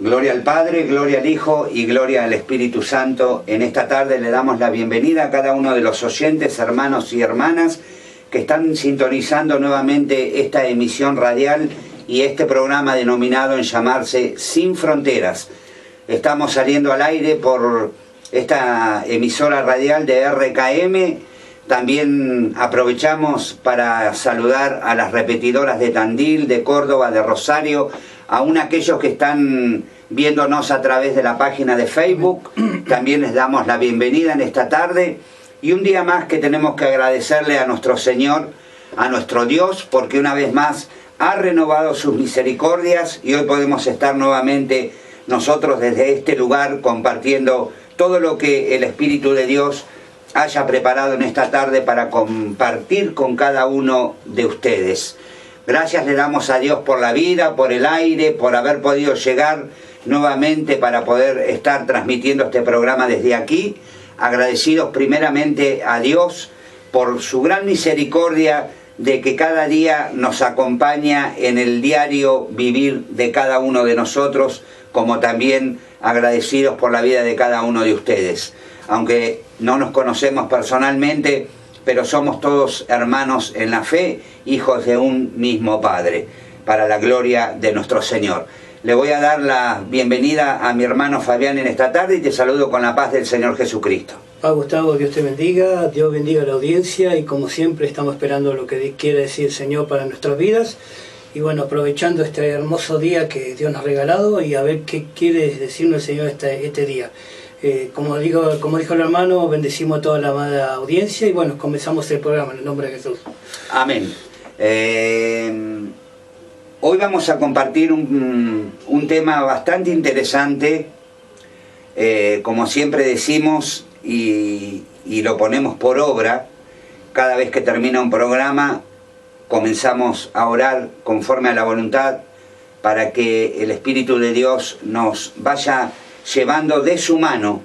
Gloria al Padre, gloria al Hijo y gloria al Espíritu Santo. En esta tarde le damos la bienvenida a cada uno de los oyentes, hermanos y hermanas, que están sintonizando nuevamente esta emisión radial y este programa denominado en llamarse Sin Fronteras. Estamos saliendo al aire por esta emisora radial de RKM. También aprovechamos para saludar a las repetidoras de Tandil, de Córdoba, de Rosario, aún aquellos que están viéndonos a través de la página de Facebook. También les damos la bienvenida en esta tarde y un día más que tenemos que agradecerle a nuestro Señor, a nuestro Dios, porque una vez más ha renovado sus misericordias y hoy podemos estar nuevamente nosotros desde este lugar compartiendo todo lo que el Espíritu de Dios haya preparado en esta tarde para compartir con cada uno de ustedes. Gracias le damos a Dios por la vida, por el aire, por haber podido llegar nuevamente para poder estar transmitiendo este programa desde aquí. Agradecidos primeramente a Dios por su gran misericordia de que cada día nos acompaña en el diario vivir de cada uno de nosotros, como también agradecidos por la vida de cada uno de ustedes. Aunque no nos conocemos personalmente, pero somos todos hermanos en la fe, hijos de un mismo Padre, para la gloria de nuestro Señor. Le voy a dar la bienvenida a mi hermano Fabián en esta tarde y te saludo con la paz del Señor Jesucristo. Gustavo, Dios te bendiga, Dios bendiga a la audiencia y como siempre estamos esperando lo que quiere decir el Señor para nuestras vidas. Y bueno, aprovechando este hermoso día que Dios nos ha regalado y a ver qué quiere decirnos el Señor este día. Como dijo el hermano, bendecimos a toda la amada audiencia y bueno, comenzamos el programa en el nombre de Jesús. Amén. Hoy vamos a compartir un tema bastante interesante, como siempre decimos y lo ponemos por obra. Cada vez que termina un programa comenzamos a orar conforme a la voluntad para que el Espíritu de Dios nos vaya llevando de su mano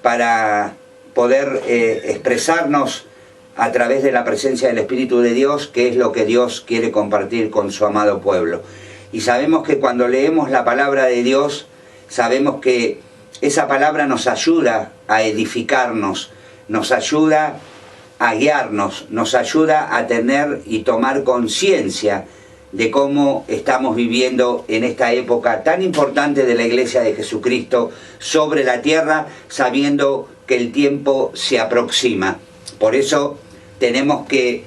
para poder expresarnos a través de la presencia del Espíritu de Dios, que es lo que Dios quiere compartir con su amado pueblo. Y sabemos que cuando leemos la palabra de Dios, sabemos que esa palabra nos ayuda a edificarnos, nos ayuda a guiarnos, nos ayuda a tener y tomar conciencia de cómo estamos viviendo en esta época tan importante de la Iglesia de Jesucristo sobre la tierra, sabiendo que el tiempo se aproxima. Por eso tenemos que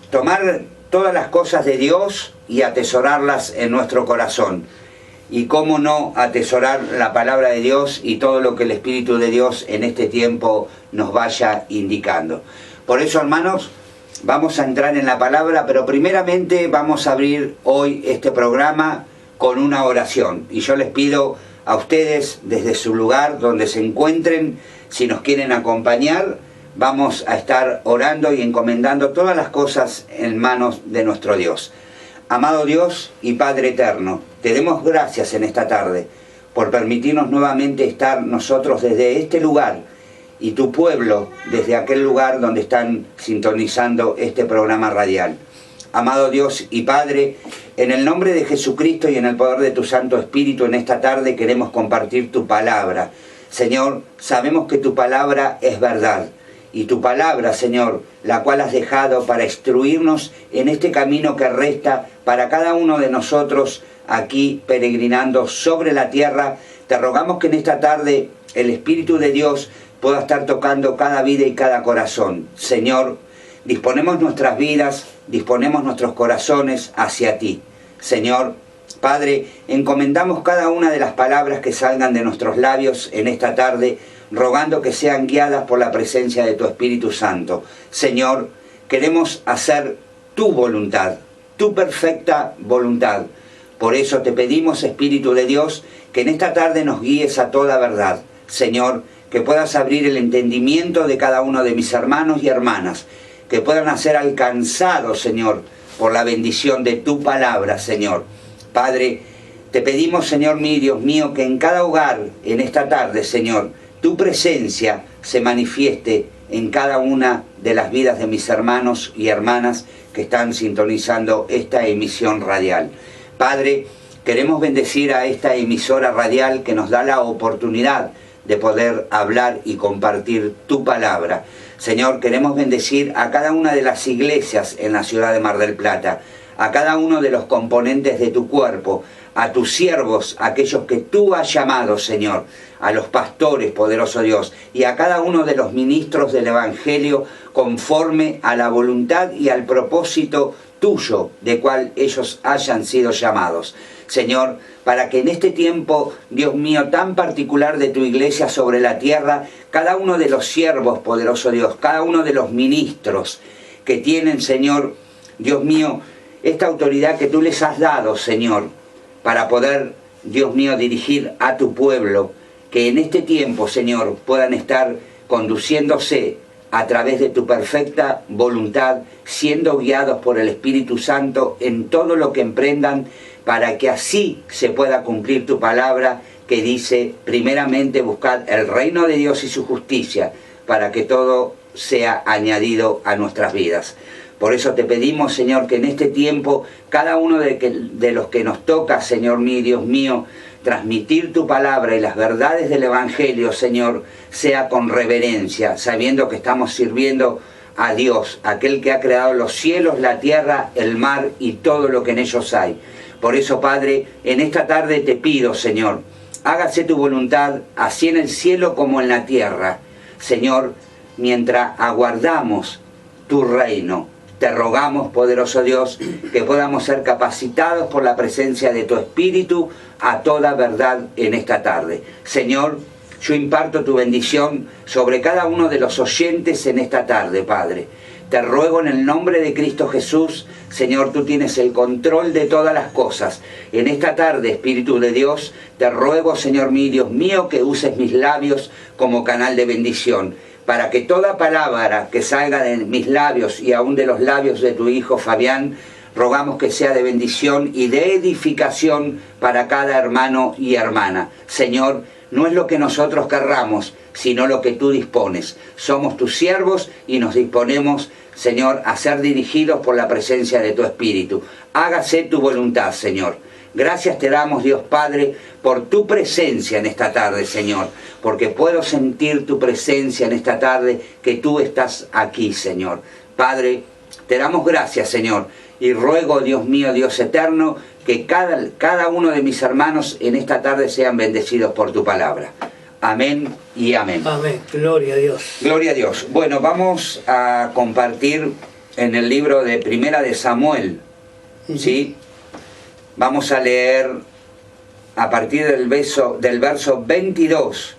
tomar todas las cosas de Dios y atesorarlas en nuestro corazón. Y cómo no atesorar la palabra de Dios y todo lo que el Espíritu de Dios en este tiempo nos vaya indicando. Por eso, hermanos, vamos a entrar en la palabra, pero primeramente vamos a abrir hoy este programa con una oración. Y yo les pido a ustedes, desde su lugar donde se encuentren, si nos quieren acompañar, vamos a estar orando y encomendando todas las cosas en manos de nuestro Dios. Amado Dios y Padre eterno, te demos gracias en esta tarde por permitirnos nuevamente estar nosotros desde este lugar y tu pueblo desde aquel lugar donde están sintonizando este programa radial. Amado Dios y Padre, en el nombre de Jesucristo y en el poder de tu Santo Espíritu, en esta tarde queremos compartir tu palabra. Señor, sabemos que tu palabra es verdad. Y tu palabra, Señor, la cual has dejado para instruirnos en este camino que resta para cada uno de nosotros aquí peregrinando sobre la tierra, te rogamos que en esta tarde el Espíritu de Dios pueda estar tocando cada vida y cada corazón. Señor, disponemos nuestras vidas, disponemos nuestros corazones hacia ti. Señor, Padre, encomendamos cada una de las palabras que salgan de nuestros labios en esta tarde, rogando que sean guiadas por la presencia de tu Espíritu Santo. Señor, queremos hacer tu voluntad, tu perfecta voluntad. Por eso te pedimos, Espíritu de Dios, que en esta tarde nos guíes a toda verdad. Señor, que puedas abrir el entendimiento de cada uno de mis hermanos y hermanas, que puedan ser alcanzados, Señor, por la bendición de tu palabra, Señor. Padre, te pedimos, Señor mío, Dios mío, que en cada hogar, en esta tarde, Señor, tu presencia se manifieste en cada una de las vidas de mis hermanos y hermanas que están sintonizando esta emisión radial. Padre, Queremos bendecir a esta emisora radial que nos da la oportunidad de poder hablar y compartir tu palabra. Señor, queremos bendecir a cada una de las iglesias en la ciudad de Mar del Plata, a cada uno de los componentes de tu cuerpo, a tus siervos, aquellos que tú has llamado, Señor, a los pastores, poderoso Dios, y a cada uno de los ministros del Evangelio conforme a la voluntad y al propósito tuyo, de cual ellos hayan sido llamados. Señor, para que en este tiempo, Dios mío, tan particular de tu iglesia sobre la tierra, cada uno de los siervos, poderoso Dios, cada uno de los ministros que tienen, Señor, Dios mío, esta autoridad que tú les has dado, Señor, para poder, Dios mío, dirigir a tu pueblo, que en este tiempo, Señor, puedan estar conduciéndose a través de tu perfecta voluntad, siendo guiados por el Espíritu Santo en todo lo que emprendan, para que así se pueda cumplir tu palabra que dice, primeramente buscad el reino de Dios y su justicia, para que todo sea añadido a nuestras vidas. Por eso te pedimos, Señor, que en este tiempo, cada uno de los que nos toca, Señor mío, Dios mío, transmitir tu palabra y las verdades del Evangelio, Señor, sea con reverencia, sabiendo que estamos sirviendo a Dios, aquel que ha creado los cielos, la tierra, el mar y todo lo que en ellos hay. Por eso, Padre, en esta tarde te pido, Señor, hágase tu voluntad, así en el cielo como en la tierra. Señor, mientras aguardamos tu reino, te rogamos, poderoso Dios, que podamos ser capacitados por la presencia de tu Espíritu a toda verdad en esta tarde. Señor, yo imparto tu bendición sobre cada uno de los oyentes en esta tarde, Padre. Te ruego en el nombre de Cristo Jesús, Señor, tú tienes el control de todas las cosas. En esta tarde, Espíritu de Dios, te ruego, Señor mío, Dios mío, que uses mis labios como canal de bendición, para que toda palabra que salga de mis labios y aún de los labios de tu hijo Fabián, rogamos que sea de bendición y de edificación para cada hermano y hermana. Señor, no es lo que nosotros querramos, sino lo que tú dispones. Somos tus siervos y nos disponemos, Señor, a ser dirigidos por la presencia de tu Espíritu. Hágase tu voluntad, Señor. Gracias te damos, Dios Padre, por tu presencia en esta tarde, Señor, porque puedo sentir tu presencia en esta tarde, que tú estás aquí, Señor. Padre, te damos gracias, Señor, y ruego, Dios mío, Dios eterno, que cada uno de mis hermanos en esta tarde sean bendecidos por tu palabra. Amén y amén. Amén. Gloria a Dios. Gloria a Dios. Bueno, vamos a compartir en el libro de Primera de Samuel, ¿sí? Vamos a leer a partir del verso 22.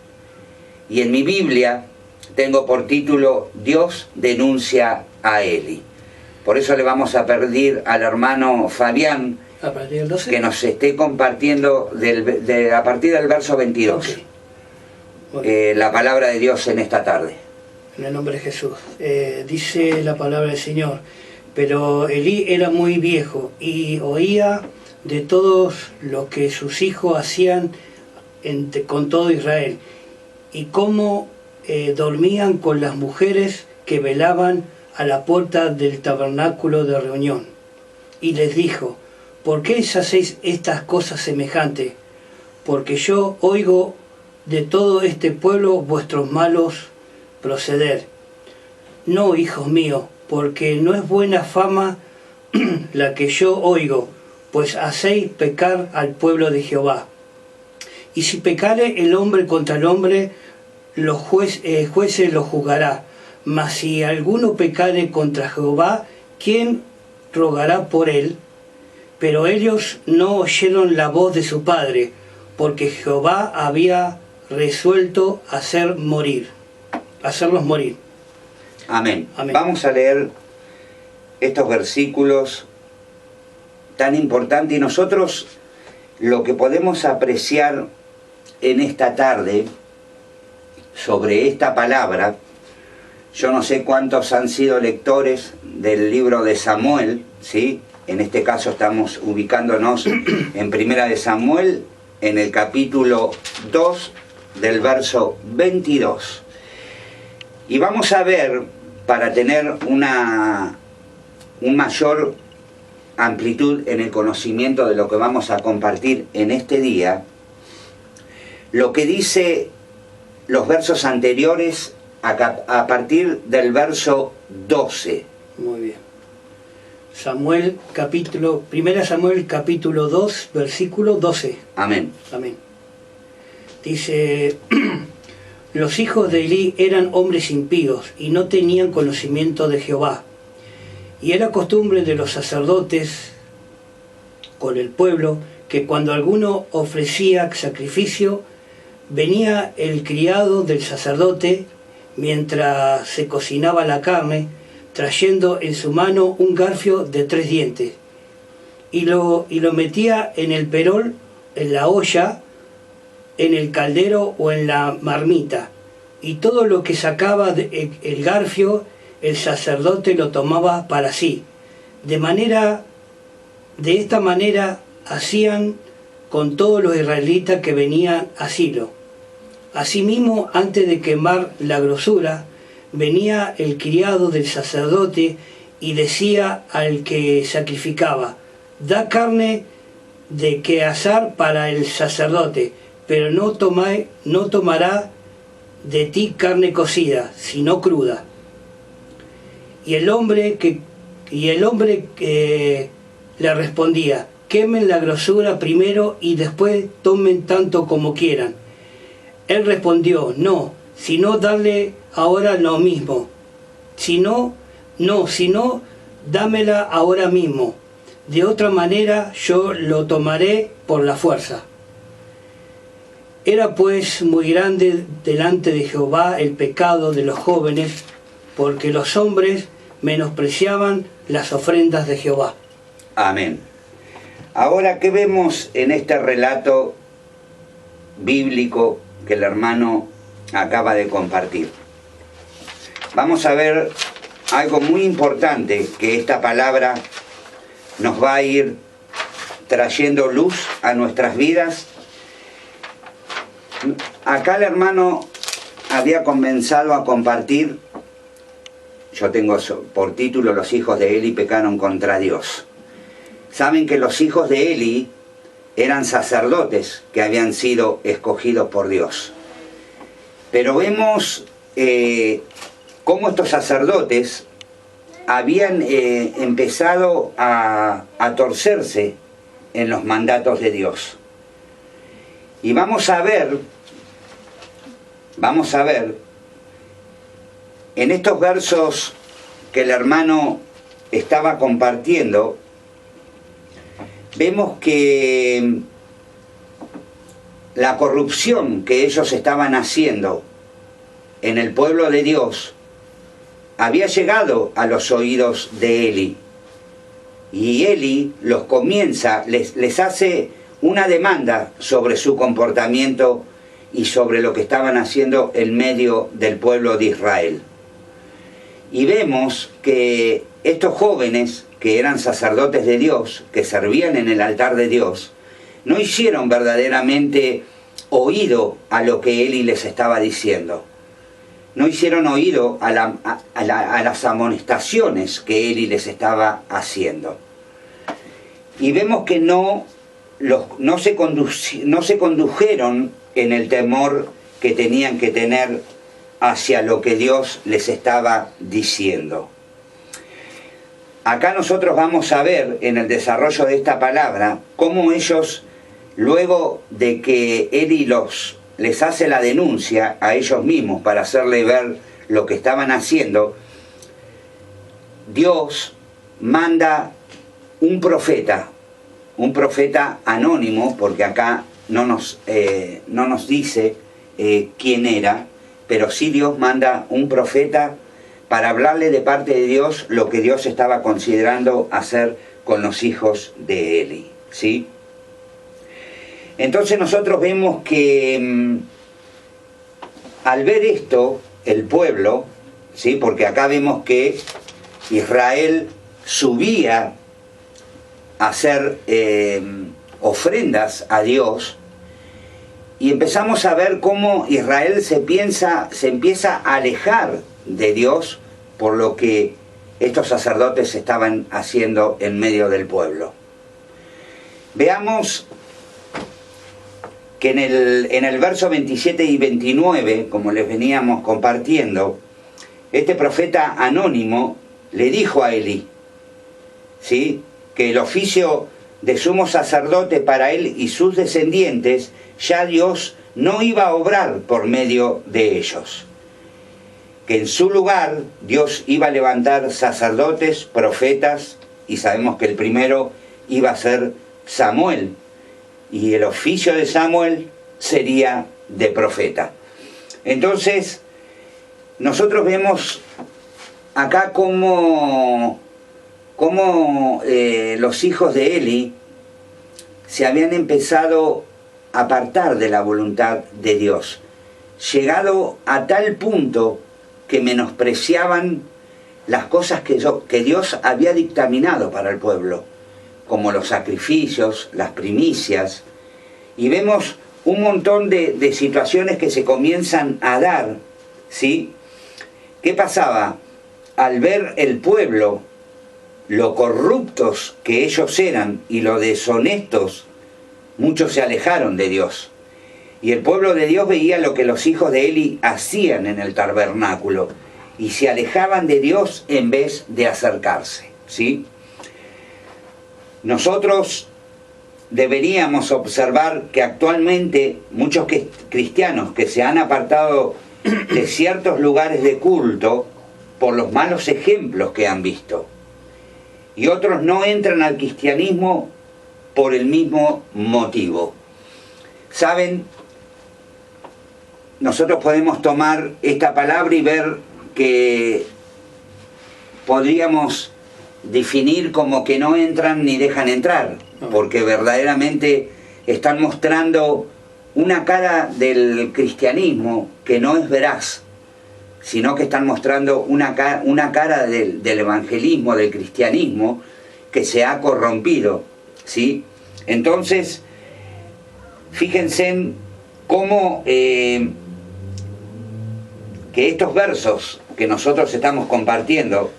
Y en mi Biblia tengo por título Dios denuncia a Eli. Por eso le vamos a pedir al hermano Fabián ¿A partir del 12? que nos esté compartiendo a partir del verso 22. Okay. Bueno. La palabra de Dios en esta tarde. En el nombre de Jesús. Dice la palabra del Señor: pero Elí era muy viejo y oía de todos lo que sus hijos hacían con todo Israel, y cómo dormían con las mujeres que velaban a la puerta del tabernáculo de reunión. Y les dijo: ¿por qué hacéis estas cosas semejantes? Porque yo oigo de todo este pueblo vuestros malos proceder. No, hijos míos, porque no es buena fama la que yo oigo, pues hacéis pecar al pueblo de Jehová. Y si pecare el hombre contra el hombre, los jueces lo juzgará. Mas si alguno pecare contra Jehová, ¿quién rogará por él? Pero ellos no oyeron la voz de su padre, porque Jehová había resuelto hacerlos morir. Amén. Amén. Vamos a leer estos versículos tan importantes, y nosotros lo que podemos apreciar en esta tarde sobre esta palabra, yo no sé cuántos han sido lectores del libro de Samuel, ¿sí? En este caso estamos ubicándonos en Primera de Samuel, en el capítulo 2, del verso 22. Y vamos a ver, para tener un mayor amplitud en el conocimiento de lo que vamos a compartir en este día, lo que dice los versos anteriores a partir del verso 12. Muy bien. Primera Samuel capítulo 2, versículo 12. Amén. Amén. Dice, los hijos de Elí eran hombres impíos y no tenían conocimiento de Jehová. Y era costumbre de los sacerdotes con el pueblo que cuando alguno ofrecía sacrificio, venía el criado del sacerdote mientras se cocinaba la carne, trayendo en su mano un garfio de 3 dientes, y lo metía en el perol, en la olla, en el caldero o en la marmita, y todo lo que sacaba el garfio, el sacerdote lo tomaba para sí. De esta manera hacían con todos los israelitas que venían a Silo. Asimismo, antes de quemar la grosura, venía el criado del sacerdote y decía al que sacrificaba, da carne de que asar para el sacerdote, pero no tomará de ti carne cocida, sino cruda. Y el hombre le respondía, quemen la grosura primero y después tomen tanto como quieran. Él respondió, no, sino darle ahora lo mismo. Sino, dámela ahora mismo. De otra manera yo lo tomaré por la fuerza. Era pues muy grande delante de Jehová el pecado de los jóvenes, porque los hombres menospreciaban las ofrendas de Jehová. Amén. Ahora, ¿qué vemos en este relato bíblico que el hermano acaba de compartir? Vamos a ver algo muy importante que esta palabra nos va a ir trayendo luz a nuestras vidas. Acá el hermano había comenzado a compartir, yo tengo por título, los hijos de Eli pecaron contra Dios. Saben que los hijos de Eli eran sacerdotes que habían sido escogidos por Dios. Pero vemos cómo estos sacerdotes habían empezado a torcerse en los mandatos de Dios. Y vamos a ver en estos versos que el hermano estaba compartiendo, vemos que la corrupción que ellos estaban haciendo en el pueblo de Dios había llegado a los oídos de Eli. Y Eli les hace una demanda sobre su comportamiento y sobre lo que estaban haciendo en medio del pueblo de Israel. Y vemos que estos jóvenes, que eran sacerdotes de Dios, que servían en el altar de Dios, no hicieron verdaderamente oído a lo que Eli les estaba diciendo. No hicieron oído a las amonestaciones que Eli les estaba haciendo. Y vemos que no se condujeron en el temor que tenían que tener hacia lo que Dios les estaba diciendo. Acá nosotros vamos a ver en el desarrollo de esta palabra cómo ellos, luego de que Eli les hace la denuncia a ellos mismos para hacerle ver lo que estaban haciendo, Dios manda un profeta anónimo, porque acá no nos dice quién era, pero sí Dios manda un profeta para hablarle de parte de Dios lo que Dios estaba considerando hacer con los hijos de Eli, ¿sí? Entonces nosotros vemos que al ver esto, el pueblo, ¿sí? Porque acá vemos que Israel subía a hacer ofrendas a Dios, y empezamos a ver cómo Israel se empieza a alejar de Dios, por lo que estos sacerdotes estaban haciendo en medio del pueblo. Veamos que en el verso 27 y 29, como les veníamos compartiendo, este profeta anónimo le dijo a Elí, ¿sí?, que el oficio de sumo sacerdote para él y sus descendientes, ya Dios no iba a obrar por medio de ellos. Que en su lugar Dios iba a levantar sacerdotes, profetas, y sabemos que el primero iba a ser Samuel, y el oficio de Samuel sería de profeta. Entonces, nosotros vemos acá cómo los hijos de Eli se habían empezado a apartar de la voluntad de Dios, llegado a tal punto que menospreciaban las cosas que Dios había dictaminado para el pueblo, como los sacrificios, las primicias, y vemos un montón de situaciones que se comienzan a dar, ¿sí? ¿Qué pasaba? Al ver el pueblo lo corruptos que ellos eran y lo deshonestos, muchos se alejaron de Dios. Y el pueblo de Dios veía lo que los hijos de Eli hacían en el tabernáculo y se alejaban de Dios en vez de acercarse, ¿sí? Nosotros deberíamos observar que actualmente muchos cristianos que se han apartado de ciertos lugares de culto por los malos ejemplos que han visto, y otros no entran al cristianismo por el mismo motivo. ¿Saben? Nosotros podemos tomar esta palabra y ver que podríamos definir como que no entran ni dejan entrar, porque verdaderamente están mostrando una cara del cristianismo que no es veraz, sino que están mostrando una cara del evangelismo, del cristianismo, que se ha corrompido, ¿sí? Entonces, fíjense en cómo que estos versos que nosotros estamos compartiendo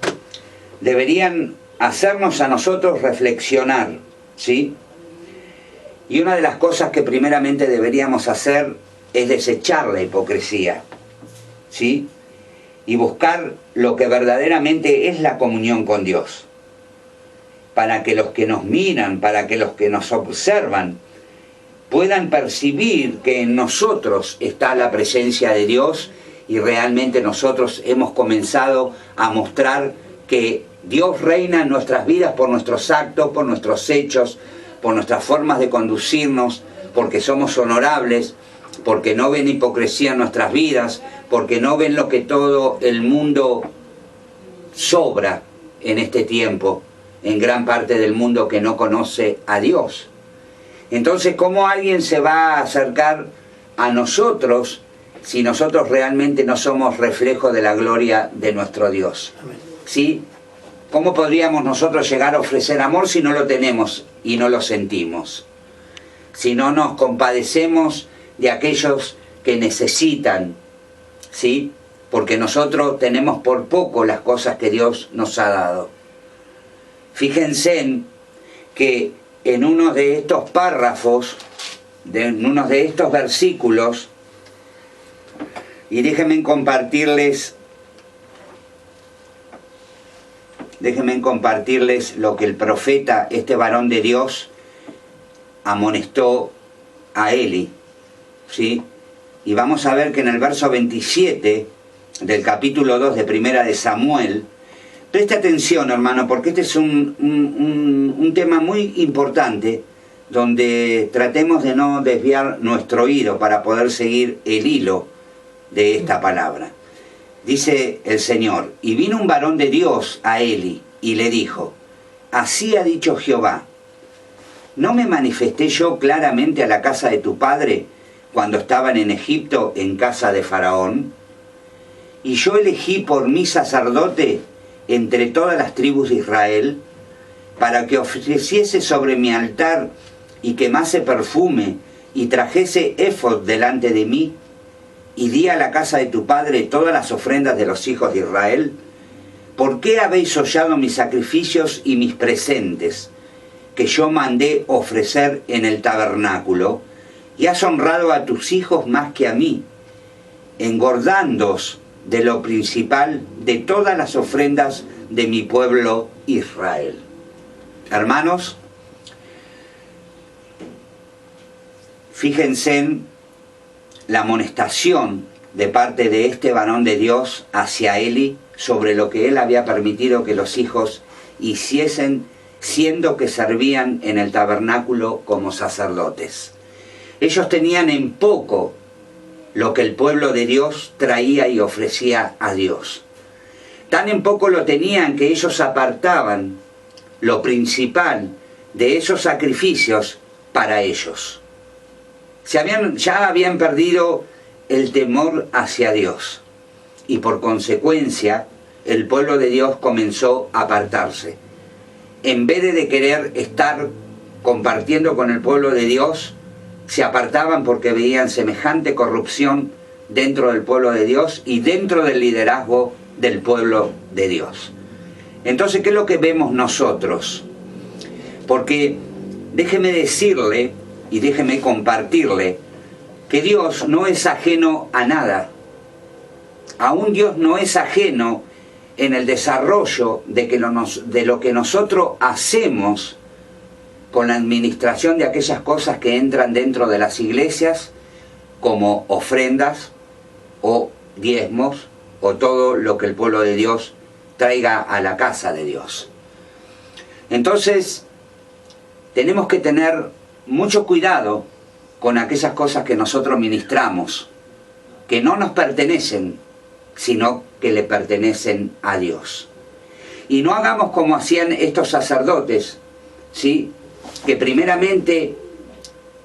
deberían hacernos a nosotros reflexionar, ¿sí? Y una de las cosas que primeramente deberíamos hacer es desechar la hipocresía, ¿sí? Y buscar lo que verdaderamente es la comunión con Dios, para que los que nos miran, para que los que nos observan, puedan percibir que en nosotros está la presencia de Dios y realmente nosotros hemos comenzado a mostrar que Dios reina en nuestras vidas por nuestros actos, por nuestros hechos, por nuestras formas de conducirnos, porque somos honorables, porque no ven hipocresía en nuestras vidas, porque no ven lo que todo el mundo sobra en este tiempo, en gran parte del mundo que no conoce a Dios. Entonces, ¿cómo alguien se va a acercar a nosotros si nosotros realmente no somos reflejo de la gloria de nuestro Dios? ¿Sí? ¿Cómo podríamos nosotros llegar a ofrecer amor si no lo tenemos y no lo sentimos? Si no nos compadecemos de aquellos que necesitan, ¿sí? Porque nosotros tenemos por poco las cosas que Dios nos ha dado. Fíjense en que en uno de estos párrafos, en uno de estos versículos, y déjenme compartirles lo que el profeta, este varón de Dios, amonestó a Eli, ¿sí? Y vamos a ver que en el verso 27 del capítulo 2 de Primera de Samuel, preste atención, hermano, porque este es un tema muy importante, donde tratemos de no desviar nuestro oído para poder seguir el hilo de esta palabra. Dice el Señor: y vino un varón de Dios a Eli y le dijo: así ha dicho Jehová, ¿no me manifesté yo claramente a la casa de tu padre cuando estaban en Egipto en casa de Faraón? Y yo elegí por mí sacerdote entre todas las tribus de Israel, para que ofreciese sobre mi altar y quemase perfume y trajese éfod delante de mí, y di a la casa de tu padre todas las ofrendas de los hijos de Israel. ¿por qué habéis hollado mis sacrificios y mis presentes, que yo mandé ofrecer en el tabernáculo? Y has honrado a tus hijos más que a mí, engordándoos de lo principal de todas las ofrendas de mi pueblo Israel. Hermanos, fíjense en la amonestación de parte de este varón de Dios hacia Eli sobre lo que él había permitido que los hijos hiciesen, siendo que servían en el tabernáculo como sacerdotes. Ellos tenían en poco lo que el pueblo de Dios traía y ofrecía a Dios. Tan en poco lo tenían que ellos apartaban lo principal de esos sacrificios para ellos. Ya habían perdido el temor hacia Dios y por consecuencia el pueblo de Dios comenzó a apartarse. En vez de querer estar compartiendo con el pueblo de Dios, se apartaban porque veían semejante corrupción dentro del pueblo de Dios y dentro del liderazgo del pueblo de Dios. Entonces, ¿qué es lo que vemos nosotros? Porque déjeme decirle y déjeme compartirle que Dios no es ajeno a nada. Aún Dios no es ajeno en el desarrollo de lo que nosotros hacemos con la administración de aquellas cosas que entran dentro de las iglesias, como ofrendas o diezmos, o todo lo que el pueblo de Dios traiga a la casa de Dios. Entonces, tenemos que tener mucho cuidado con aquellas cosas que nosotros ministramos, que no nos pertenecen, sino que le pertenecen a Dios. Y no hagamos como hacían estos sacerdotes, ¿sí?, que primeramente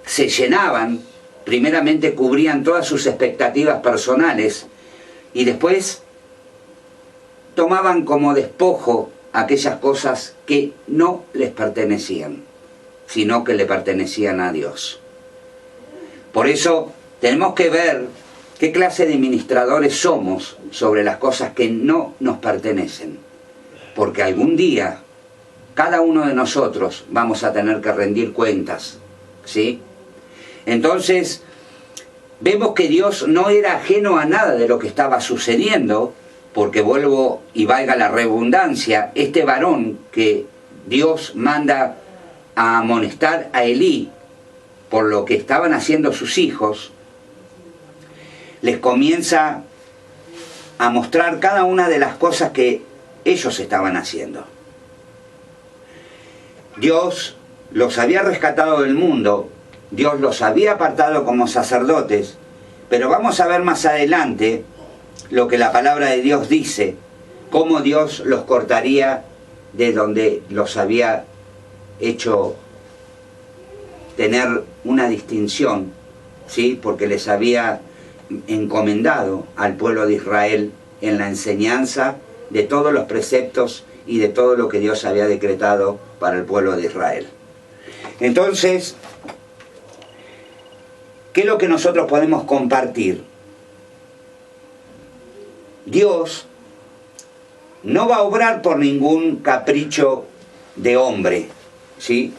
se llenaban, primeramente cubrían todas sus expectativas personales y después tomaban como despojo aquellas cosas que no les pertenecían, sino que le pertenecían a Dios. Por eso tenemos que ver qué clase de administradores somos sobre las cosas que no nos pertenecen, porque algún día cada uno de nosotros vamos a tener que rendir cuentas, ¿sí? Entonces, vemos que Dios no era ajeno a nada de lo que estaba sucediendo, porque vuelvo y valga la redundancia, este varón que Dios manda a amonestar a Elí por lo que estaban haciendo sus hijos, les comienza a mostrar cada una de las cosas que ellos estaban haciendo. Dios los había rescatado del mundo, Dios los había apartado como sacerdotes, pero vamos a ver más adelante lo que la palabra de Dios dice, cómo Dios los cortaría de donde los había hecho tener una distinción, ¿sí?, porque les había encomendado al pueblo de Israel en la enseñanza de todos los preceptos y de todo lo que Dios había decretado para el pueblo de Israel. Entonces, ¿qué es lo que nosotros podemos compartir? Dios no va a obrar por ningún capricho de hombre, ¿sí?,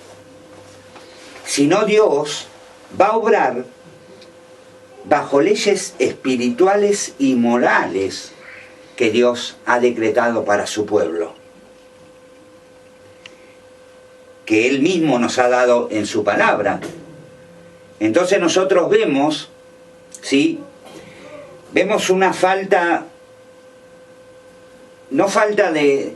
sino Dios va a obrar bajo leyes espirituales y morales que Dios ha decretado para su pueblo, que Él mismo nos ha dado en su palabra. Entonces nosotros vemos, ¿sí?, vemos una falta, no falta de,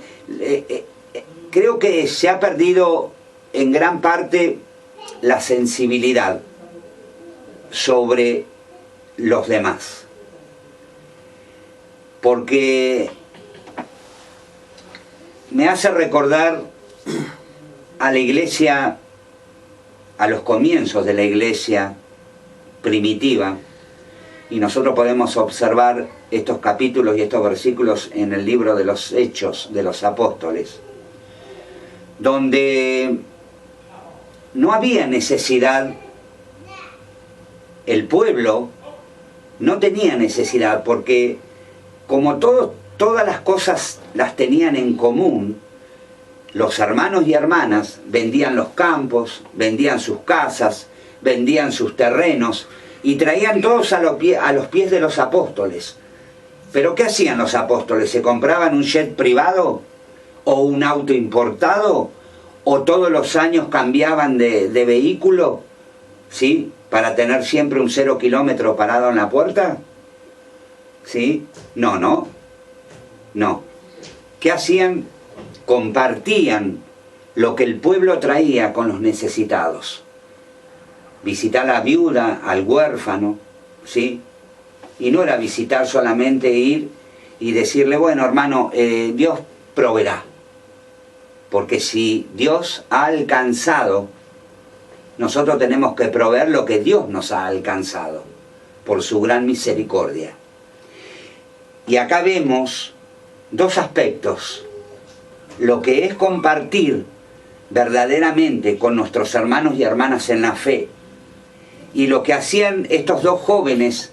creo que se ha perdido en gran parte la sensibilidad sobre los demás, porque me hace recordar a la iglesia, a los comienzos de la iglesia primitiva, y nosotros podemos observar estos capítulos y estos versículos en el libro de los Hechos de los Apóstoles, donde no había necesidad, el pueblo no tenía necesidad, porque como todas las cosas las tenían en común. Los hermanos y hermanas vendían los campos, vendían sus casas, vendían sus terrenos y traían todos a los pies de los apóstoles. ¿Pero qué hacían los apóstoles? ¿Se compraban un jet privado o un auto importado? ¿O todos los años cambiaban de vehículo? ¿Sí? ¿Para tener siempre un 0 kilómetro parado en la puerta? ¿Sí? No. ¿Qué hacían? Compartían lo que el pueblo traía con los necesitados. Visitar a la viuda, al huérfano, ¿sí? Y no era visitar solamente, ir y decirle, bueno, hermano, Dios proveerá. Porque si Dios ha alcanzado, nosotros tenemos que proveer lo que Dios nos ha alcanzado, por su gran misericordia. Y acá vemos dos aspectos. Lo que es compartir verdaderamente con nuestros hermanos y hermanas en la fe, y lo que hacían estos dos jóvenes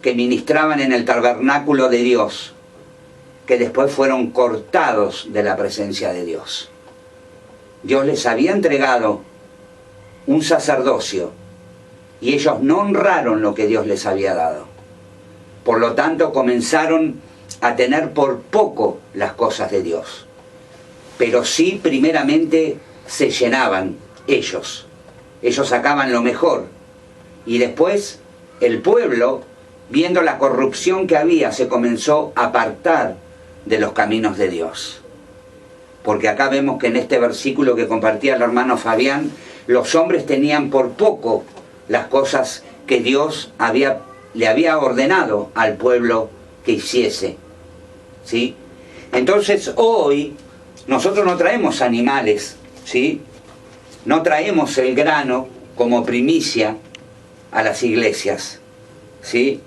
que ministraban en el tabernáculo de Dios, que después fueron cortados de la presencia de Dios. Dios les había entregado un sacerdocio y ellos no honraron lo que Dios les había dado. Por lo tanto, comenzaron a tener por poco las cosas de Dios. Pero sí, primeramente, se llenaban ellos. Ellos sacaban lo mejor. Y después, el pueblo, viendo la corrupción que había, se comenzó a apartar de los caminos de Dios. Porque acá vemos que en este versículo que compartía el hermano Fabián, los hombres tenían por poco las cosas que Dios le había ordenado al pueblo que hiciese. ¿Sí? Entonces hoy nosotros no traemos animales, ¿sí? No traemos el grano como primicia a las iglesias, ¿sí?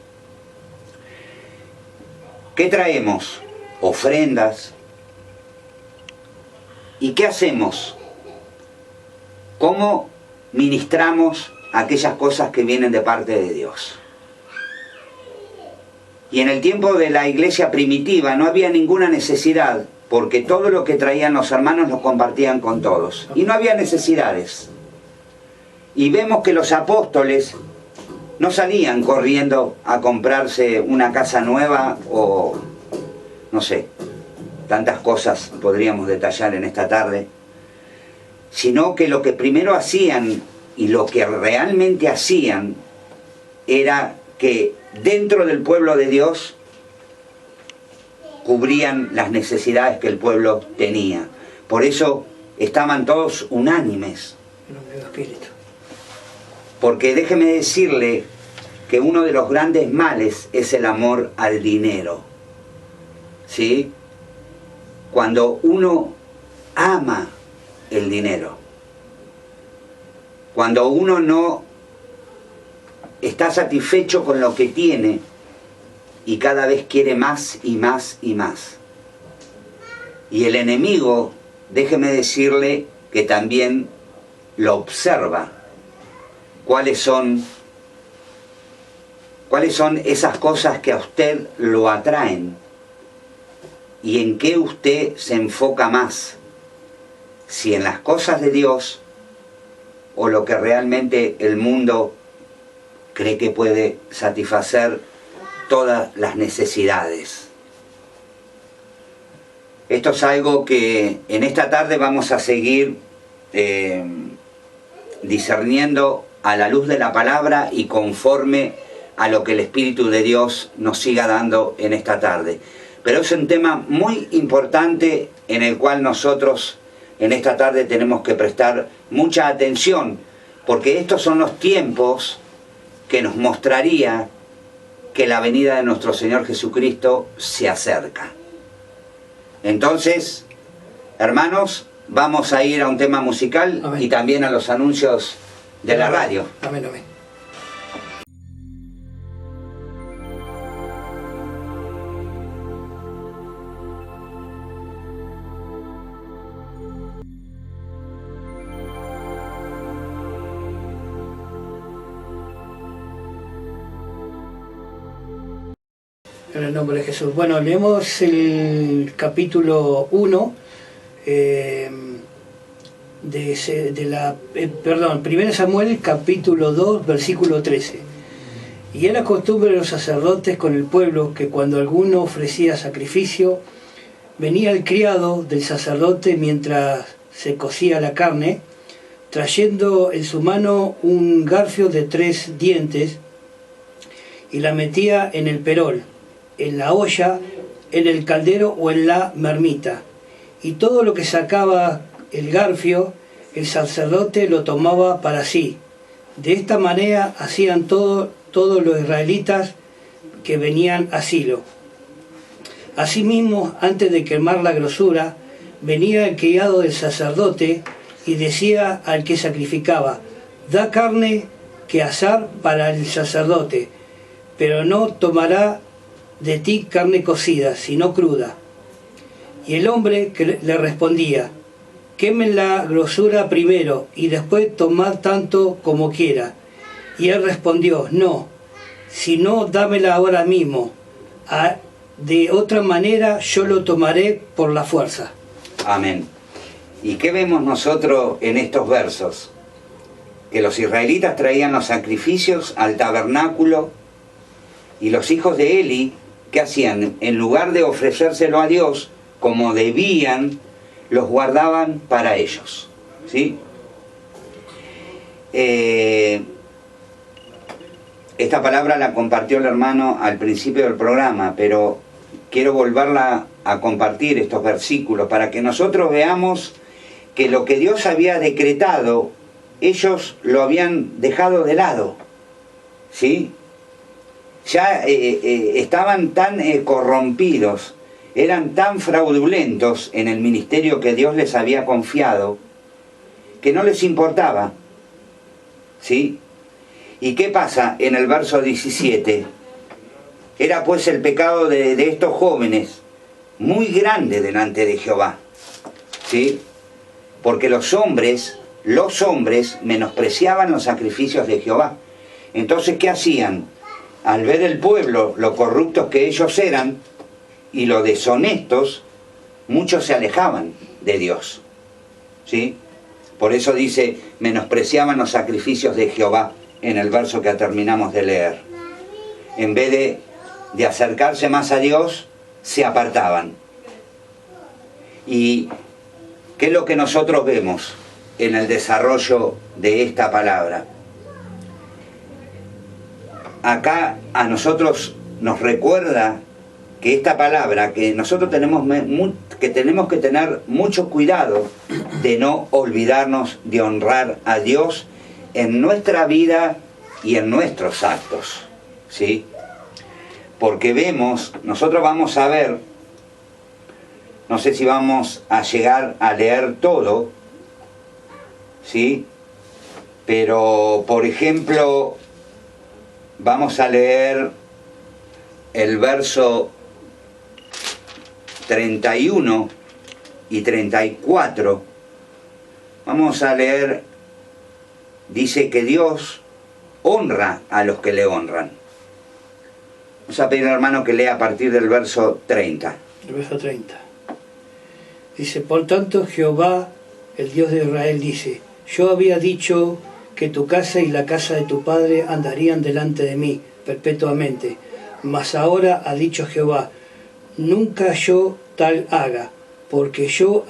¿Qué traemos? Ofrendas. ¿Y qué hacemos? ¿Cómo ministramos aquellas cosas que vienen de parte de Dios? Y en el tiempo de la iglesia primitiva no había ninguna necesidad, porque todo lo que traían los hermanos lo compartían con todos. Y no había necesidades. Y vemos que los apóstoles no salían corriendo a comprarse una casa nueva o, no sé, tantas cosas podríamos detallar en esta tarde, sino que lo que primero hacían y lo que realmente hacían era que dentro del pueblo de Dios cubrían las necesidades que el pueblo tenía. Por eso estaban todos unánimes. Porque déjeme decirle que uno de los grandes males es el amor al dinero. ¿Sí? Cuando uno ama el dinero, cuando uno no está satisfecho con lo que tiene y cada vez quiere más y más y más. Y el enemigo, déjeme decirle que también lo observa. ¿Cuáles son esas cosas que a usted lo atraen? ¿Y en qué usted se enfoca más? Si en las cosas de Dios o lo que realmente el mundo cree que puede satisfacer todas las necesidades. Esto es algo que en esta tarde vamos a seguir discerniendo a la luz de la palabra y conforme a lo que el Espíritu de Dios nos siga dando en esta tarde. Pero es un tema muy importante en el cual nosotros en esta tarde tenemos que prestar mucha atención, porque estos son los tiempos que nos mostraría que la venida de nuestro Señor Jesucristo se acerca. Entonces, hermanos, vamos a ir a un tema musical. Amén. Y también a los anuncios de la radio. Amén, amén. En el nombre de Jesús. Bueno, leemos el capítulo 1 1 Samuel, capítulo 2, versículo 13. Y era costumbre de los sacerdotes con el pueblo que cuando alguno ofrecía sacrificio, venía el criado del sacerdote mientras se cocía la carne, trayendo en su mano un garfio de 3 dientes, y la metía en el perol, en la olla, en el caldero o en la marmita. Y todo lo que sacaba el garfio, el sacerdote lo tomaba para sí. De esta manera hacían todos los israelitas que venían a Silo. Asimismo, antes de quemar la grosura, venía el criado del sacerdote y decía al que sacrificaba: da carne que asar para el sacerdote, pero no tomará de ti carne cocida, sino cruda. Y el hombre que le respondía: quemen la grosura primero y después tomad tanto como quiera. Y él respondió: no, sino dámela ahora mismo, de otra manera yo lo tomaré por la fuerza. Amén. ¿Y qué vemos nosotros en estos versos? Que los israelitas traían los sacrificios al tabernáculo y los hijos de Eli, ¿qué hacían? En lugar de ofrecérselo a Dios como debían, los guardaban para ellos, ¿sí? Esta palabra la compartió el hermano al principio del programa, pero quiero volverla a compartir, estos versículos, para que nosotros veamos que lo que Dios había decretado, ellos lo habían dejado de lado, ¿sí? Ya estaban tan corrompidos, eran tan fraudulentos en el ministerio que Dios les había confiado, que no les importaba, ¿sí? ¿Y qué pasa en el verso 17? Era pues el pecado de estos jóvenes muy grande delante de Jehová, ¿sí? Porque los hombres menospreciaban los sacrificios de Jehová. Entonces, ¿qué hacían? Al ver el pueblo, lo corruptos que ellos eran y lo deshonestos, muchos se alejaban de Dios, ¿sí? Por eso dice, menospreciaban los sacrificios de Jehová en el verso que terminamos de leer. En vez de acercarse más a Dios, se apartaban. ¿Y qué es lo que nosotros vemos en el desarrollo de esta palabra? Acá a nosotros nos recuerda que esta palabra, que nosotros tenemos que tener mucho cuidado de no olvidarnos de honrar a Dios en nuestra vida y en nuestros actos, ¿sí? Porque nosotros vamos a ver, no sé si vamos a llegar a leer todo, ¿sí? Pero, por ejemplo, vamos a leer el verso 31 y 34. Vamos a leer, dice que Dios honra a los que le honran. Vamos a pedir al hermano que lea a partir del verso 30. El verso 30. Dice: por tanto Jehová, el Dios de Israel, dice: yo había dicho que tu casa y la casa de tu padre andarían delante de mí perpetuamente. Mas ahora ha dicho Jehová: nunca yo tal haga, porque yo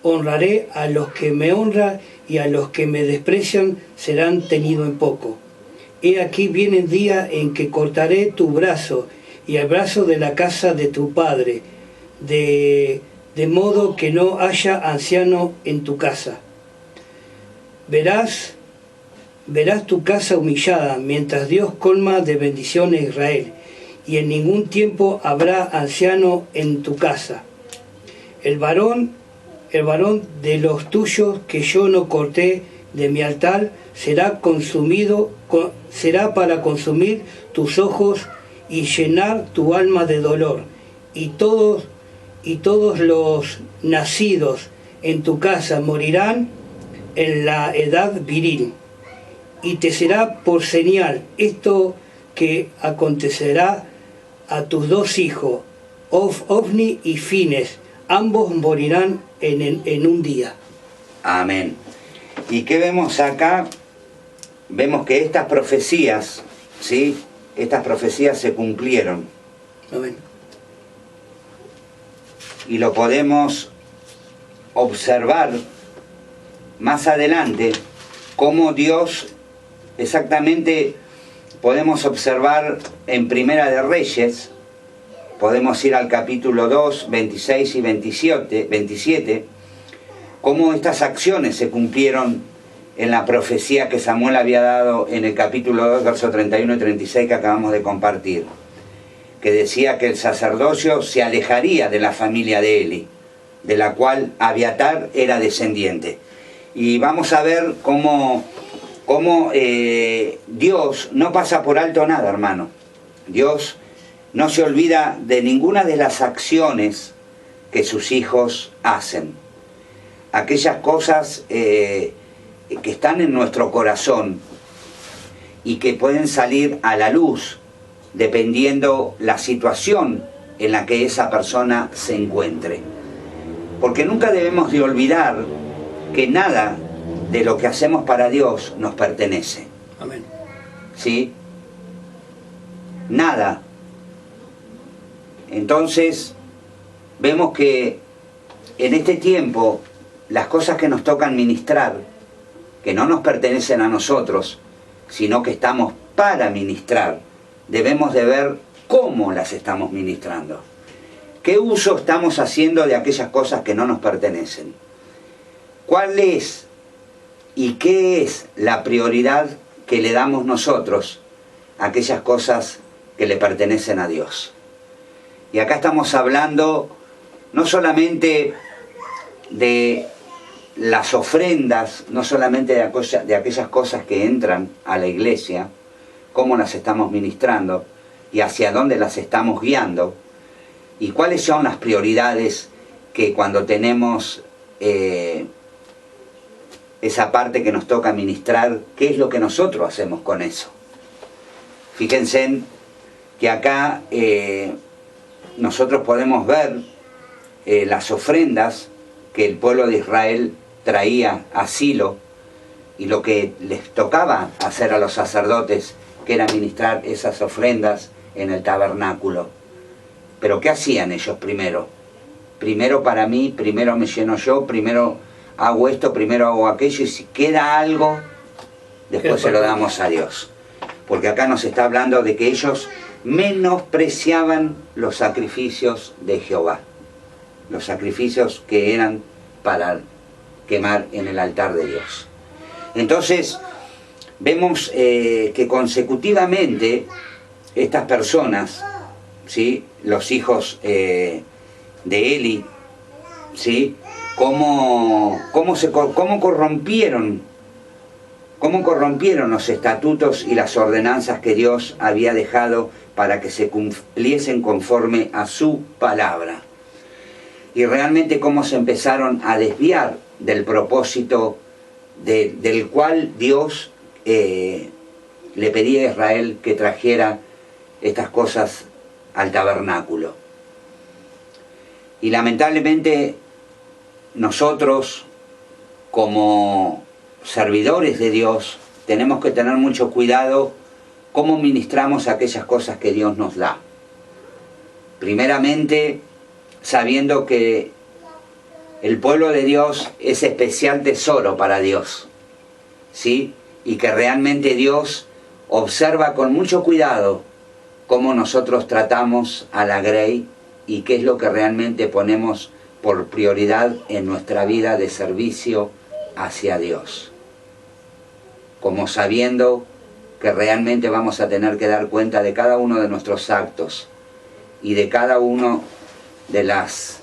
honraré a los que me honran, y a los que me desprecian serán tenidos en poco. He aquí viene el día en que cortaré tu brazo y el brazo de la casa de tu padre, de modo que no haya anciano en tu casa. Verás tu casa humillada, mientras Dios colma de bendiciones a Israel, y en ningún tiempo habrá anciano en tu casa. El varón de los tuyos que yo no corté de mi altar será para consumir tus ojos y llenar tu alma de dolor. Y todos los nacidos en tu casa morirán en la edad viril. Y te será por señal, esto que acontecerá a tus dos hijos, Ofni y Fines, ambos morirán en un día. Amén. ¿Y qué vemos acá? Vemos que estas profecías, ¿sí? Estas profecías se cumplieron. Amén. Y lo podemos observar más adelante, cómo Dios, exactamente, podemos observar en Primera de Reyes, podemos ir al capítulo 2, 26 y 27, cómo estas acciones se cumplieron en la profecía que Samuel había dado en el capítulo 2, versos 31 y 36 que acabamos de compartir, que decía que el sacerdocio se alejaría de la familia de Eli, de la cual Abiatar era descendiente. Y vamos a ver cómo Dios no pasa por alto nada, hermano. Dios no se olvida de ninguna de las acciones que sus hijos hacen. Aquellas cosas que están en nuestro corazón y que pueden salir a la luz dependiendo la situación en la que esa persona se encuentre. Porque nunca debemos de olvidar que nada de lo que hacemos para Dios nos pertenece. Amén. ¿Sí? Nada. Entonces, vemos que en este tiempo, las cosas que nos tocan ministrar, que no nos pertenecen a nosotros, sino que estamos para ministrar, debemos de ver cómo las estamos ministrando. ¿Qué uso estamos haciendo de aquellas cosas que no nos pertenecen? ¿Cuál es y qué es la prioridad que le damos nosotros a aquellas cosas que le pertenecen a Dios? Y acá estamos hablando no solamente de las ofrendas, no solamente de aquellas cosas que entran a la iglesia, cómo las estamos ministrando y hacia dónde las estamos guiando, y cuáles son las prioridades que cuando tenemos esa parte que nos toca ministrar, qué es lo que nosotros hacemos con eso. Fíjense que acá nosotros podemos ver las ofrendas que el pueblo de Israel traía a Silo y lo que les tocaba hacer a los sacerdotes, que era ministrar esas ofrendas en el tabernáculo. Pero ¿qué hacían ellos primero? Primero para mí, primero me lleno yo, primero hago esto, primero hago aquello, y si queda algo, después se lo damos a Dios. Porque acá nos está hablando de que ellos menospreciaban los sacrificios de Jehová, los sacrificios que eran para quemar en el altar de Dios. Entonces, vemos que consecutivamente estas personas, ¿sí?, los hijos de Eli, ¿sí?, cómo corrompieron los estatutos y las ordenanzas que Dios había dejado para que se cumpliesen conforme a su palabra. Y realmente cómo se empezaron a desviar del propósito del cual Dios le pedía a Israel que trajera estas cosas al tabernáculo. Y lamentablemente nosotros, como servidores de Dios, tenemos que tener mucho cuidado cómo ministramos aquellas cosas que Dios nos da. Primeramente, sabiendo que el pueblo de Dios es especial tesoro para Dios, ¿sí? Y que realmente Dios observa con mucho cuidado cómo nosotros tratamos a la grey y qué es lo que realmente ponemos por prioridad en nuestra vida de servicio hacia Dios. Como sabiendo que realmente vamos a tener que dar cuenta de cada uno de nuestros actos y de cada uno de las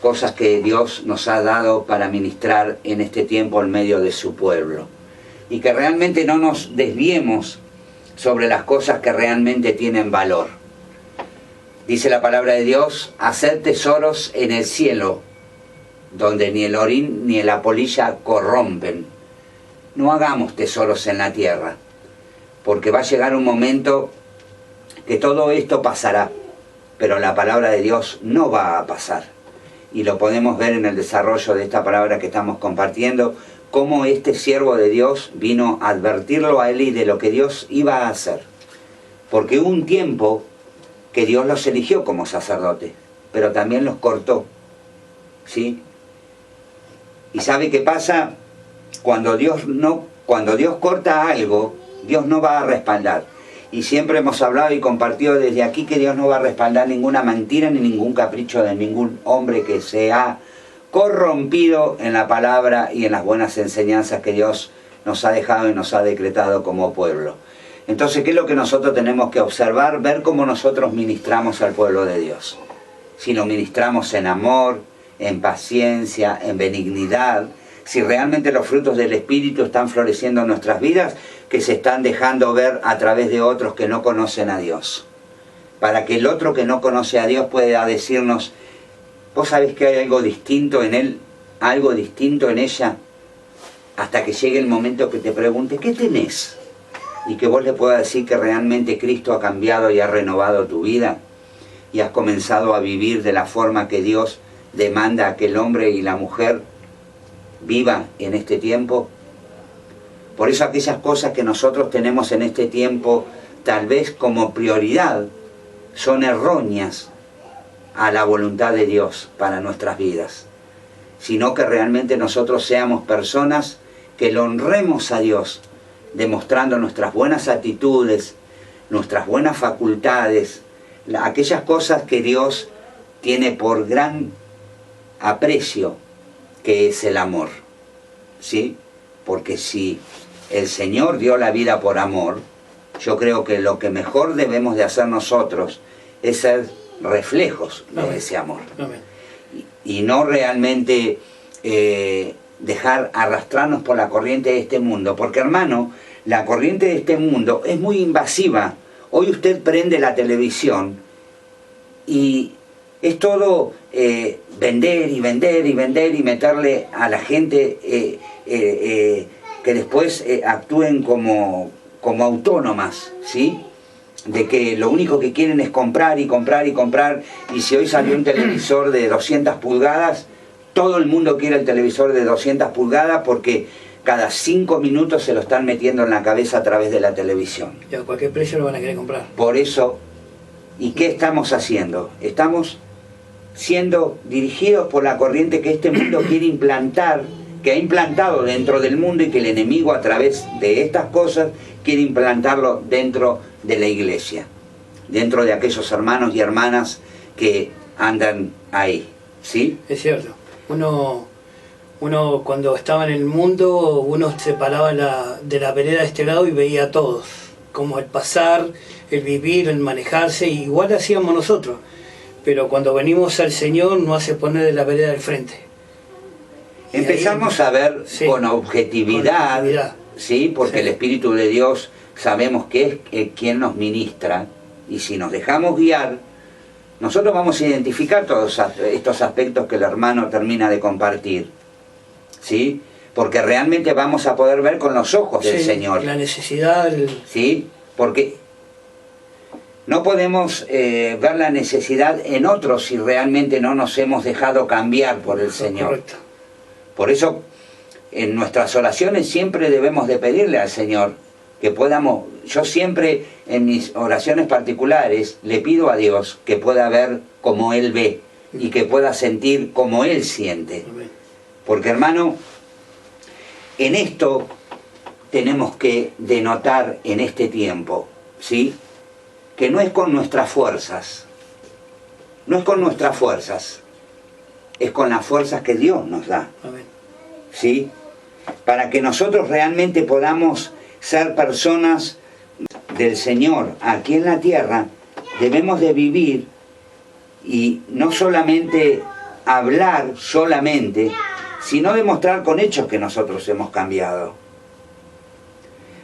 cosas que Dios nos ha dado para ministrar en este tiempo en medio de su pueblo. Y que realmente no nos desviemos sobre las cosas que realmente tienen valor. Dice la palabra de Dios: haced tesoros en el cielo, donde ni el orín ni la polilla corrompen. No hagamos tesoros en la tierra, porque va a llegar un momento que todo esto pasará, pero la palabra de Dios no va a pasar. Y lo podemos ver en el desarrollo de esta palabra que estamos compartiendo, cómo este siervo de Dios vino a advertirlo a Eli de lo que Dios iba a hacer. Porque hubo un tiempo que Dios los eligió como sacerdote, pero también los cortó, ¿sí? ¿Y sabe qué pasa? Cuando Dios corta algo, Dios no va a respaldar. Y siempre hemos hablado y compartido desde aquí que Dios no va a respaldar ninguna mentira ni ningún capricho de ningún hombre que se ha corrompido en la palabra y en las buenas enseñanzas que Dios nos ha dejado y nos ha decretado como pueblo. Entonces, ¿qué es lo que nosotros tenemos que observar? Ver cómo nosotros ministramos al pueblo de Dios. Si lo ministramos en amor, en paciencia, en benignidad, si realmente los frutos del Espíritu están floreciendo en nuestras vidas, que se están dejando ver a través de otros que no conocen a Dios. Para que el otro que no conoce a Dios pueda decirnos, ¿vos sabés que hay algo distinto en él, algo distinto en ella? Hasta que llegue el momento que te pregunte, ¿qué tenés? Y que vos le puedas decir que realmente Cristo ha cambiado y ha renovado tu vida y has comenzado a vivir de la forma que Dios demanda que el hombre y la mujer viva en este tiempo. Por eso aquellas cosas que nosotros tenemos en este tiempo tal vez como prioridad son erróneas a la voluntad de Dios para nuestras vidas, sino que realmente nosotros seamos personas que lo honremos a Dios, demostrando nuestras buenas actitudes, nuestras buenas facultades, aquellas cosas que Dios tiene por gran aprecio, que es el amor, ¿sí? Porque si el Señor dio la vida por amor, yo creo que lo que mejor debemos de hacer nosotros es ser reflejos de ese amor. Y no realmente dejar arrastrarnos por la corriente de este mundo, porque hermano, la corriente de este mundo es muy invasiva. Hoy usted prende la televisión y es todo vender y vender y vender y meterle a la gente que después actúen como autónomas, ¿sí? De que lo único que quieren es comprar y comprar y comprar, y si hoy salió un televisor de 200 pulgadas, todo el mundo quiere el televisor de 200 pulgadas porque cada 5 minutos se lo están metiendo en la cabeza a través de la televisión. Y a cualquier precio lo van a querer comprar. Por eso, ¿y qué estamos haciendo? Estamos siendo dirigidos por la corriente que este mundo quiere implantar, que ha implantado dentro del mundo, y que el enemigo a través de estas cosas quiere implantarlo dentro de la iglesia, dentro de aquellos hermanos y hermanas que andan ahí, ¿sí? Es cierto. Uno cuando estaba en el mundo, uno se paraba de la vereda de este lado y veía a todos, como el pasar, el vivir, el manejarse, igual hacíamos nosotros. Pero cuando venimos al Señor nos hace poner de la vereda del frente. Empezamos a ver con objetividad, ¿sí? Porque el Espíritu de Dios sabemos que es quien nos ministra, y si nos dejamos guiar, nosotros vamos a identificar todos estos aspectos que el hermano termina de compartir, ¿sí? Porque realmente vamos a poder ver con los ojos del Señor. La necesidad. ¿Sí? Porque no podemos ver la necesidad en otros si realmente no nos hemos dejado cambiar por el Señor. Correcto. Por eso, en nuestras oraciones siempre debemos de pedirle al Señor que podamos. Yo siempre en mis oraciones particulares le pido a Dios que pueda ver como Él ve y que pueda sentir como Él siente. Porque hermano, en esto tenemos que denotar en este tiempo, ¿sí? Que no es con nuestras fuerzas, no es con nuestras fuerzas, es con las fuerzas que Dios nos da. Amén. ¿Sí? Para que nosotros realmente podamos ser personas del Señor aquí en la tierra, debemos de vivir y no solamente hablar solamente, sino demostrar con hechos que nosotros hemos cambiado.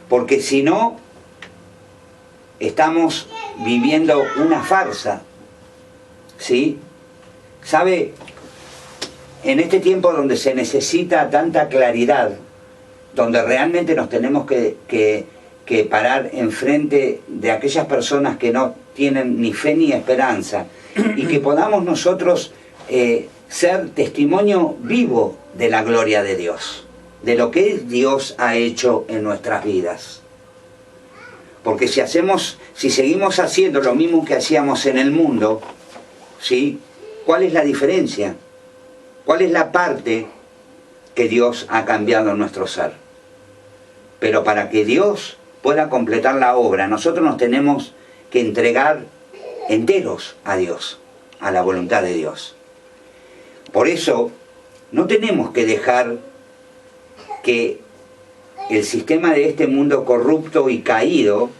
Porque si no, estamos viviendo una farsa, ¿sí? ¿Sabe? En este tiempo donde se necesita tanta claridad, donde realmente nos tenemos que que parar enfrente de aquellas personas que no tienen ni fe ni esperanza, y que podamos nosotros ser testimonio vivo de la gloria de Dios, de lo que Dios ha hecho en nuestras vidas. Porque si seguimos haciendo lo mismo que hacíamos en el mundo, ¿sí? ¿Cuál es la diferencia? ¿Cuál es la parte que Dios ha cambiado en nuestro ser? Pero para que Dios pueda completar la obra, nosotros nos tenemos que entregar enteros a Dios, a la voluntad de Dios. Por eso, no tenemos que dejar que el sistema de este mundo corrupto y caído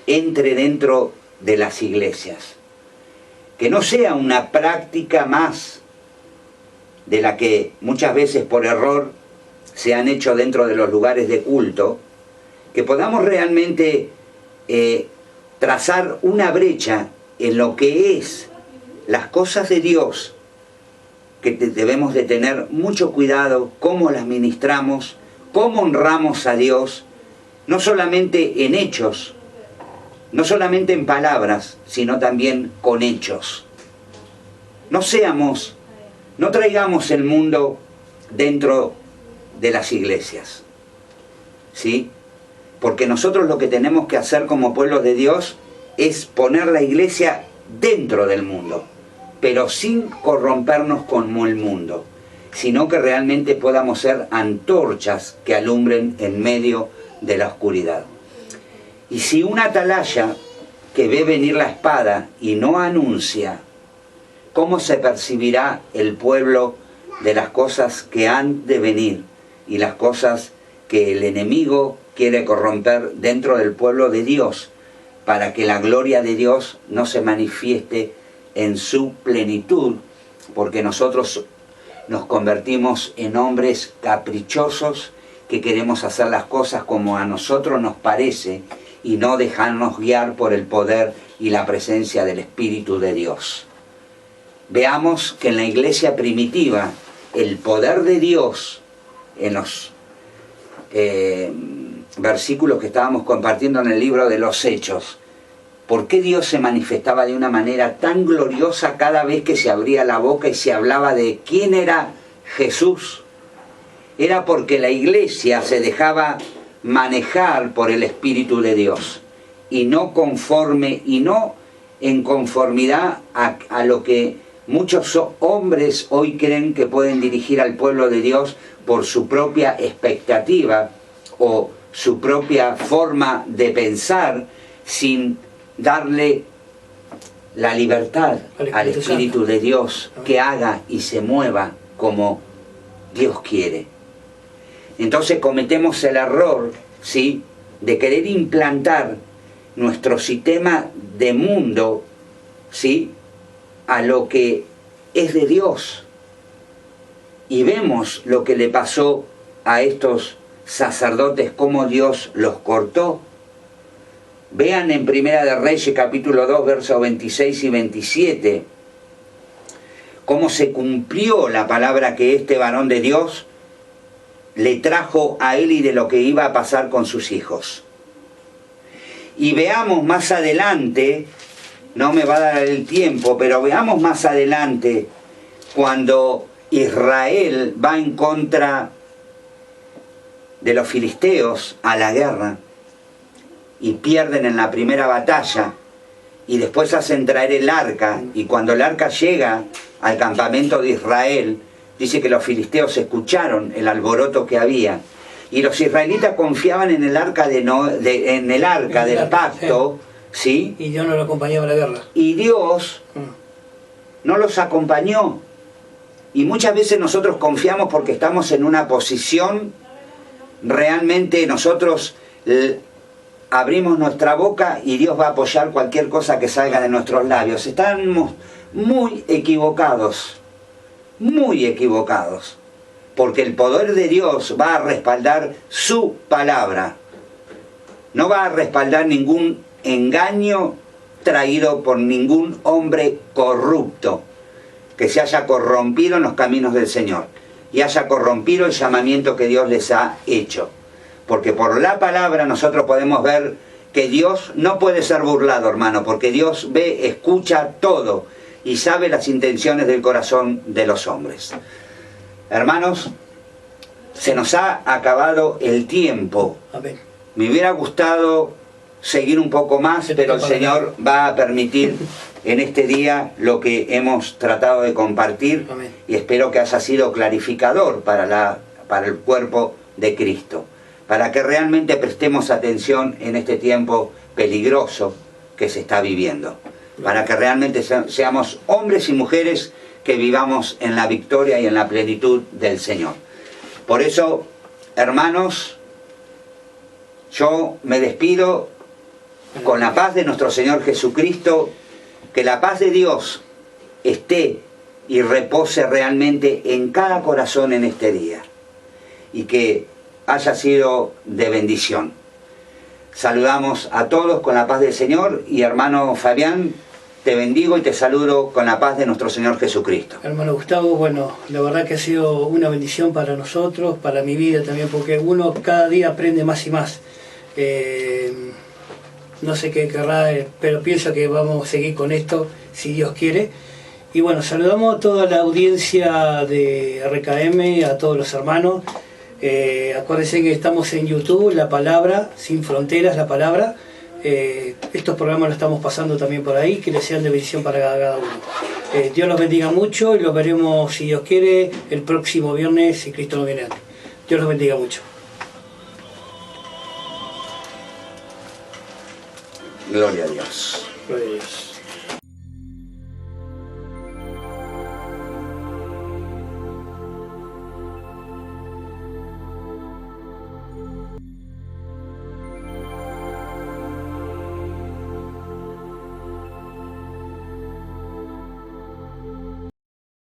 entre dentro de las iglesias. Que no sea una práctica más de la que muchas veces por error se han hecho dentro de los lugares de culto, que podamos realmente trazar una brecha en lo que es las cosas de Dios, que debemos de tener mucho cuidado cómo las ministramos, cómo honramos a Dios, no solamente en hechos, no solamente en palabras, sino también con hechos. No traigamos el mundo dentro de las iglesias, ¿sí? Porque nosotros lo que tenemos que hacer como pueblo de Dios es poner la iglesia dentro del mundo, pero sin corrompernos como el mundo, sino que realmente podamos ser antorchas que alumbren en medio de la oscuridad. Y si una atalaya que ve venir la espada y no anuncia, ¿cómo se percibirá el pueblo de las cosas que han de venir y las cosas que el enemigo quiere corromper dentro del pueblo de Dios, para que la gloria de Dios no se manifieste en su plenitud? Porque nosotros nos convertimos en hombres caprichosos que queremos hacer las cosas como a nosotros nos parece y no dejarnos guiar por el poder y la presencia del Espíritu de Dios. Veamos que en la iglesia primitiva el poder de Dios, en los versículos que estábamos compartiendo en el libro de los Hechos, ¿por qué Dios se manifestaba de una manera tan gloriosa cada vez que se abría la boca y se hablaba de quién era Jesús? Era porque la iglesia se dejaba manejar por el Espíritu de Dios y no en conformidad a lo que muchos hombres hoy creen que pueden dirigir al pueblo de Dios por su propia expectativa o su propia forma de pensar, sin darle la libertad al Espíritu de Dios que haga y se mueva como Dios quiere. Entonces cometemos el error, ¿sí?, de querer implantar nuestro sistema de mundo, ¿sí?, a lo que es de Dios. Y vemos lo que le pasó a estos sacerdotes, cómo Dios los cortó. Vean en Primera de Reyes capítulo 2, versos 26 y 27, cómo se cumplió la palabra que este varón de Dios le trajo a él y de lo que iba a pasar con sus hijos. Y veamos más adelante, no me va a dar el tiempo, pero veamos más adelante cuando Israel va en contra de los filisteos a la guerra y pierden en la primera batalla, y después hacen traer el arca, y cuando el arca llega al campamento de Israel, dice que los filisteos escucharon el alboroto que había, y los israelitas confiaban en el arca del pacto, ¿sí? Y Dios no lo acompañaba a la guerra. Y Dios no los acompañó. Y muchas veces nosotros confiamos porque estamos en una posición, realmente nosotros abrimos nuestra boca y Dios va a apoyar cualquier cosa que salga de nuestros labios. Estamos muy equivocados, porque el poder de Dios va a respaldar su palabra. No va a respaldar ningún engaño traído por ningún hombre corrupto, que se haya corrompido en los caminos del Señor y haya corrompido el llamamiento que Dios les ha hecho. porque por la palabra nosotros podemos ver que Dios no puede ser burlado, hermano, porque Dios ve, escucha todo y sabe las intenciones del corazón de los hombres. Hermanos, se nos ha acabado el tiempo. Amén. Me hubiera gustado seguir un poco más, pero el Señor va a permitir en este día lo que hemos tratado de compartir. Amén. Y espero que haya sido clarificador para el cuerpo de Cristo, para que realmente prestemos atención en este tiempo peligroso que se está viviendo, para que realmente seamos hombres y mujeres que vivamos en la victoria y en la plenitud del Señor. Por eso, hermanos, yo me despido con la paz de nuestro Señor Jesucristo, que la paz de Dios esté y repose realmente en cada corazón en este día, y que haya sido de bendición. Saludamos a todos con la paz del Señor, y hermano Fabián, te bendigo y te saludo con la paz de nuestro Señor Jesucristo. Hermano Gustavo, bueno, la verdad que ha sido una bendición para nosotros, para mi vida también, porque uno cada día aprende más y más. No sé qué querrá, pero pienso que vamos a seguir con esto, si Dios quiere. Y bueno, saludamos a toda la audiencia de RKM, a todos los hermanos. Acuérdense que estamos en YouTube, La Palabra, Sin Fronteras, La Palabra. Estos programas los estamos pasando también por ahí, que les sean de bendición para cada uno. Dios los bendiga mucho y los veremos, si Dios quiere, el próximo viernes, si Cristo no viene antes. Dios los bendiga mucho. Gloria a Dios. Gloria a Dios.